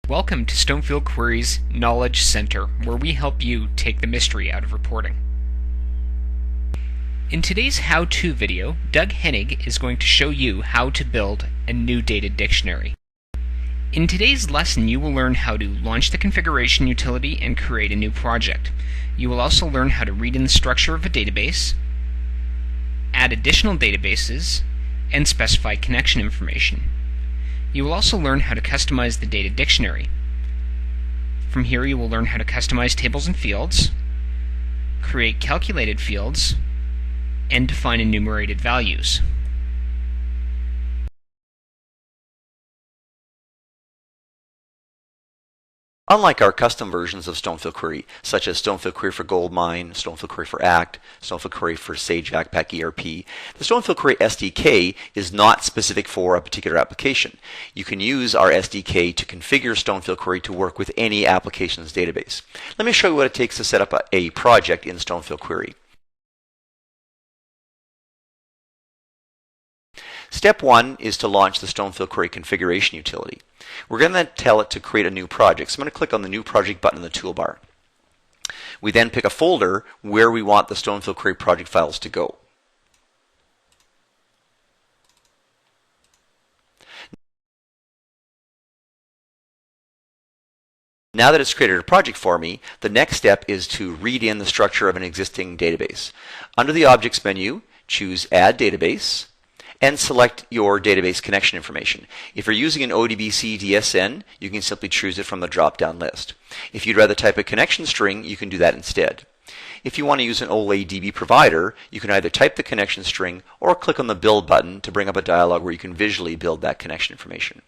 Welcome to Stonefield Query's Knowledge Center, where we help you take the mystery out of reporting. In today's how-to video, Doug Hennig is going to show you how to build a new data dictionary. In today's lesson, you will learn how to launch the configuration utility and create a new project. You will also learn how to read in the structure of a database, add additional databases, and specify connection information. You will also learn how to customize the data dictionary. From here you will learn how to customize tables and fields, create calculated fields, and define enumerated values. Unlike our custom versions of Stonefield Query, such as Stonefield Query for Goldmine, Stonefield Query for ACT, Stonefield Query for Sage ACTPAC ERP, the Stonefield Query SDK is not specific for a particular application. You can use our SDK to configure Stonefield Query to work with any application's database. Let me show you what it takes to set up a project in Stonefield Query. Step 1 is to launch the Stonefield Query configuration utility. We're going to tell it to create a new project. So I'm going to click on the New Project button in the toolbar. We then pick a folder where we want the Stonefield Query project files to go. Now that it's created a project for me, the next step is to read in the structure of an existing database. Under the Objects menu, choose Add Database, and select your database connection information. If you're using an ODBC DSN, you can simply choose it from the drop-down list. If you'd rather type a connection string, you can do that instead. If you want to use an OLADB provider, you can either type the connection string or click on the Build button to bring up a dialog where you can visually build that connection information.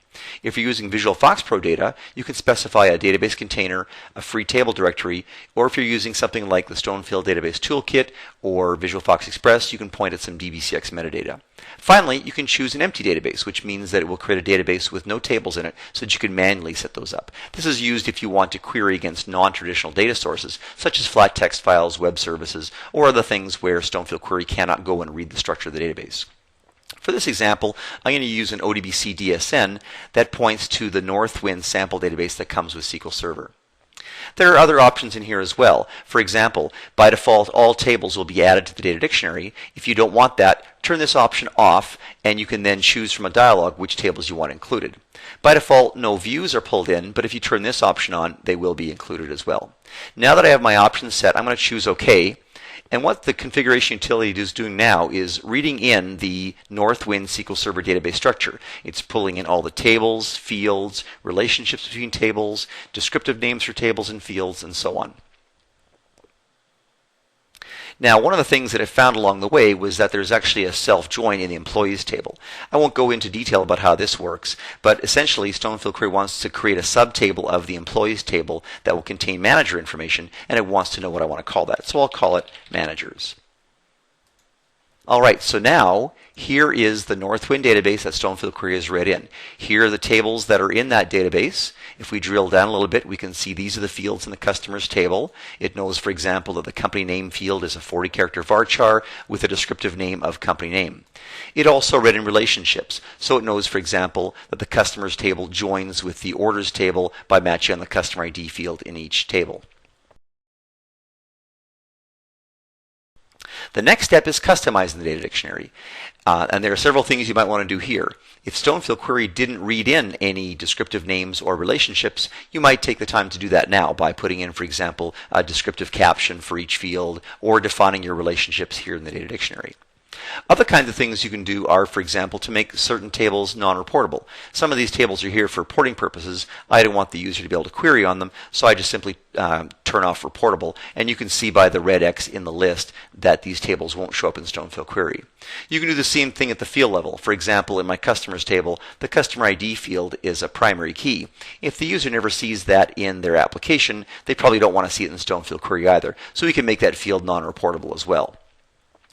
If you're using Visual Fox Pro Data, you can specify a database container, a free table directory, or if you're using something like the Stonefield Database Toolkit or Visual Fox Express, you can point at some DBCX metadata. Finally, you can choose an empty database, which means that it will create a database with no tables in it so that you can manually set those up. This is used if you want to query against non-traditional data sources, such as flat text files, web services, or other things where Stonefield Query cannot go and read the structure of the database. For this example, I'm going to use an ODBC DSN that points to the Northwind sample database that comes with SQL Server. There are other options in here as well. For example, by default, all tables will be added to the data dictionary. If you don't want that, turn this option off, and you can then choose from a dialog which tables you want included. By default, no views are pulled in, but if you turn this option on, they will be included as well. Now that I have my options set, I'm going to choose OK. And what the configuration utility is doing now is reading in the Northwind SQL Server database structure. It's pulling in all the tables, fields, relationships between tables, descriptive names for tables and fields, and so on. Now, one of the things that I found along the way was that there's actually a self-join in the employees table. I won't go into detail about how this works, but essentially Stonefield Query wants to create a subtable of the employees table that will contain manager information, and it wants to know what I want to call that. So I'll call it managers. All right, so now here is the Northwind database that Stonefield Query has read in. Here are the tables that are in that database. If we drill down a little bit, we can see these are the fields in the customers table. It knows, for example, that the company name field is a 40-character varchar with a descriptive name of company name. It also read in relationships, so it knows, for example, that the customers table joins with the orders table by matching on the customer ID field in each table. The next step is customizing the data dictionary. And there are several things you might want to do here. If Stonefield Query didn't read in any descriptive names or relationships, you might take the time to do that now by putting in, for example, a descriptive caption for each field or defining your relationships here in the data dictionary. Other kinds of things you can do are, for example, to make certain tables non-reportable. Some of these tables are here for reporting purposes. I don't want the user to be able to query on them, so I just simply turn off reportable. And you can see by the red X in the list that these tables won't show up in Stonefield Query. You can do the same thing at the field level. For example, in my customers table, the customer ID field is a primary key. If the user never sees that in their application, they probably don't want to see it in Stonefield Query either. So we can make that field non-reportable as well.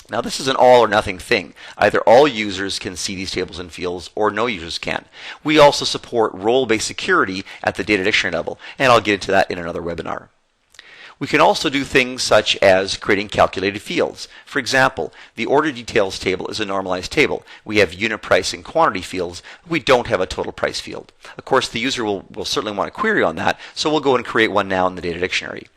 Now this is an all or nothing thing. Either all users can see these tables and fields or no users can. We also support role-based security at the data dictionary level, and I'll get into that in another webinar. We can also do things such as creating calculated fields. For example, the order details table is a normalized table. We have unit price and quantity fields. We don't have a total price field. Of course, the user will certainly want a query on that, so we'll go and create one now in the data dictionary.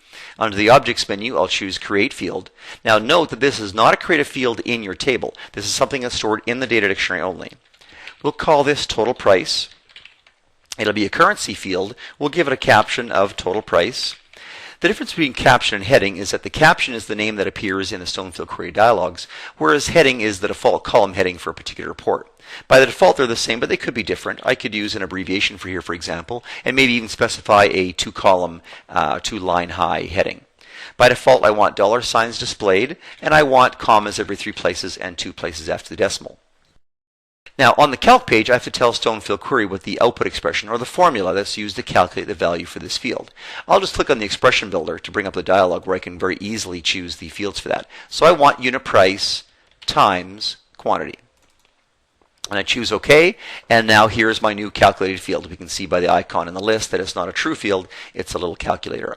Under the Objects menu, I'll choose Create Field. Now note that this is not a create a field in your table. This is something that's stored in the data dictionary only. We'll call this Total Price. It'll be a currency field. We'll give it a caption of Total Price. The difference between caption and heading is that the caption is the name that appears in the Stonefield Query dialogues, whereas heading is the default column heading for a particular report. By the default, they're the same, but they could be different. I could use an abbreviation for here, for example, and maybe even specify a two-column, two-line high heading. By default, I want dollar signs displayed, and I want commas every 3 places and 2 places after the decimal. Now, on the calc page, I have to tell Stonefield Query what the output expression or the formula that's used to calculate the value for this field. I'll just click on the expression builder to bring up the dialog where I can very easily choose the fields for that. So I want unit price times quantity. And I choose OK, and now here's my new calculated field. We can see by the icon in the list that it's not a true field, it's a little calculator.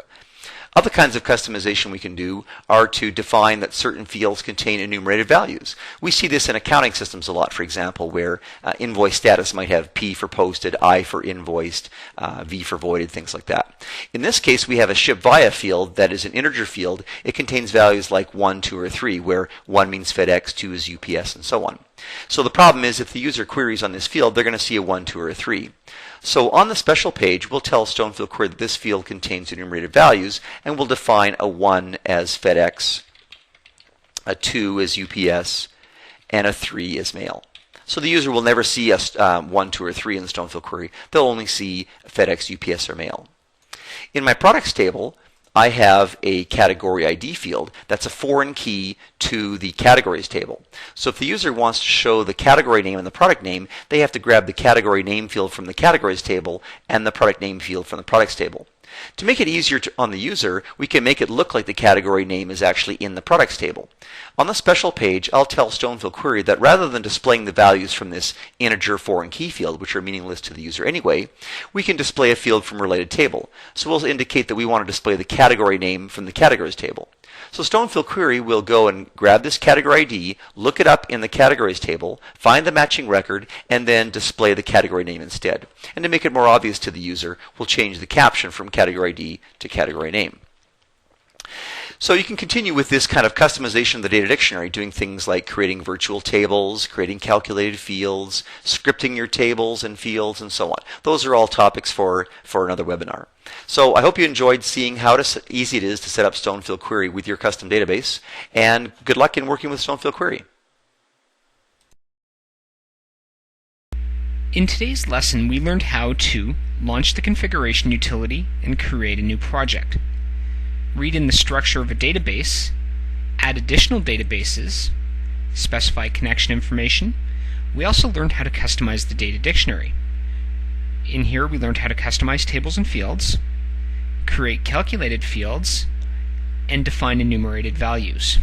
Other kinds of customization we can do are to define that certain fields contain enumerated values. We see this in accounting systems a lot, for example, where invoice status might have P for posted, I for invoiced, V for voided, things like that. In this case, we have a ship via field that is an integer field. It contains values like 1, 2, or 3, where 1 means FedEx, 2 is UPS, and so on. So the problem is if the user queries on this field, they're going to see a 1, 2, or a 3. So on the special page, we'll tell Stonefield Query that this field contains enumerated values, and we'll define a 1 as FedEx, a 2 as UPS, and a 3 as mail. So the user will never see a 1, 2, or 3 in the Stonefield Query. They'll only see FedEx, UPS, or mail. In my products table, I have a category ID field that's a foreign key to the categories table. So if the user wants to show the category name and the product name, they have to grab the category name field from the categories table and the product name field from the products table. To make it easier on the user, we can make it look like the category name is actually in the products table. On the special page, I'll tell Stonefield Query that rather than displaying the values from this integer foreign key field, which are meaningless to the user anyway, we can display a field from a related table. So we'll indicate that we want to display the category name from the categories table. So Stonefield Query will go and grab this category ID, look it up in the categories table, find the matching record, and then display the category name instead. And to make it more obvious to the user, we'll change the caption from category ID to category name. So you can continue with this kind of customization of the data dictionary, doing things like creating virtual tables, creating calculated fields, scripting your tables and fields, and so on. Those are all topics for another webinar. So I hope you enjoyed seeing how easy it is to set up Stonefield Query with your custom database, and good luck in working with Stonefield Query. In today's lesson, we learned how to launch the configuration utility and create a new project, read in the structure of a database, add additional databases, specify connection information. We also learned how to customize the data dictionary. In here, we learned how to customize tables and fields, create calculated fields, and define enumerated values.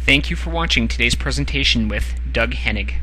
Thank you for watching today's presentation with Doug Hennig.